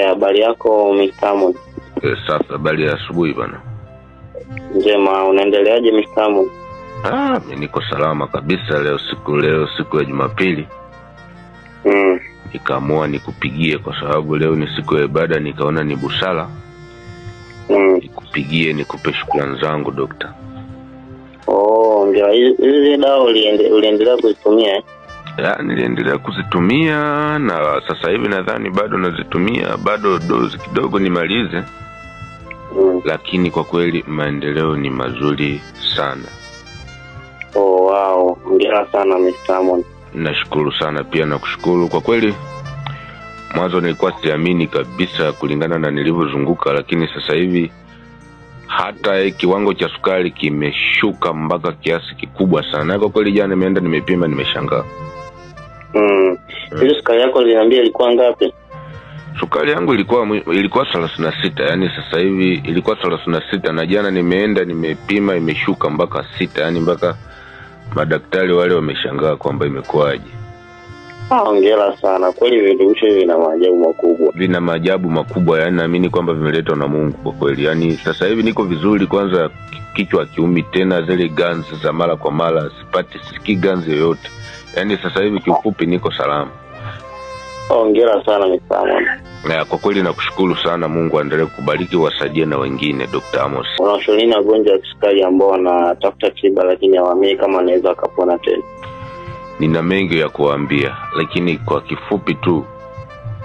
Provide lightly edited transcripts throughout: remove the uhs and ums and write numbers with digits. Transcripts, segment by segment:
Habari yako Mr. Amon? Sasa habari ya asubuhi bana. Njema, unaendeleaje Mr. Amon? Mimi niko salama kabisa. Leo siku ya Jumapili. Nikaamua nikupigie kwa sababu leo ni siku ya ibada, nikaona ni busara. Nikupigie nikupe shukrani zangu dokta. Ndio hizi dawa uliendelea kuzitumia? Niliendelea kuzitumia na sasa hivi nadhani bado nazitumia, bado dozi kidogo nimalize. Lakini kwa kweli maendeleo ni mazuri sana. Wow, hongera sana Mr. Amon. Nashukuru sana pia na kushukuru kwa kweli. Mwanzo nilikuwa siamini kabisa kulingana na nilivyozunguka, lakini sasa hivi hata kiwango cha sukari kimeshuka mpaka kiasi kikubwa sana. Kwa kweli jana nimeenda nimepima, nimeshangaa. Ile sukari yako uliniambia ilikuwa ngapi? Sukari yangu ilikuwa 36, yani sasa hivi ilikuwa 36 na jana nimeenda nimepima imeshuka mpaka 6, yani mpaka madaktari wale wameshangaa kwamba imekuaje. Hongera sana. Kweli virutubisho vina maajabu makubwa. Vina maajabu makubwa, yani naamini kwamba vimeletwa na Mungu kwa kweli. Yani sasa hivi niko vizuri, kwanza kichwa kiumi tena, zile ganzi za mara kwa mara siki ganzi yoyote. Yani sasa hivi kiufupi niko salama. Hongera sana Mr. Amon. Kwa kweli nakushukuru sana. Mungu aendelee kukubariki, wasaidie na wengine Dr. Amos. Unashauri na wagonjwa wa kisukari ambao wanatafuta tiba lakini hawaamini kama anaweza kupona tena? Nina mengi ya kuambia, lakini kwa kifupi tu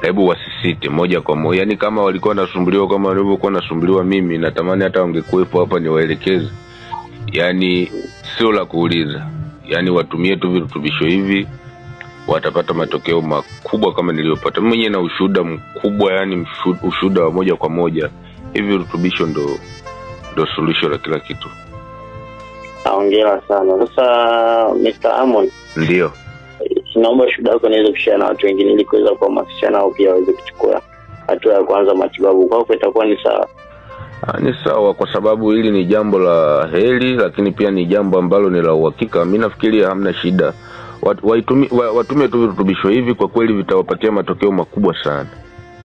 hebu wasisite moja kwa moja. Yani kama walikuwa nasumbuliwa kama walivyokuwa nasumbuliwa mimi, natamani hata wangekuwepo hapa niwaelekeze. Yani sio la kuuliza. Yani watumie tu virutubisho hivi, watapata matokeo makubwa kama niliyopata mwenyewe, na ushuhuda mkubwa, yani ushuhuda wa moja kwa moja. Hivi virutubisho ndo solution la kila kitu. Hongera sana. Sasa Mr. Amon, ndio naomba shuhuda yako niweze kushare na watu wengine ili kuweza kuhamasisha nao pia waweze kuchukua hatua ya kwanza matibabu. Kwako itakuwa ni sawa? Ni sawa, kwa sababu hili ni jambo la heri, lakini pia ni jambo ambalo ni la uhakika. Mimi nafikiria hamna shida. Watumie tu virutubisho hivi, kwa kweli vitawapatia matokeo makubwa sana.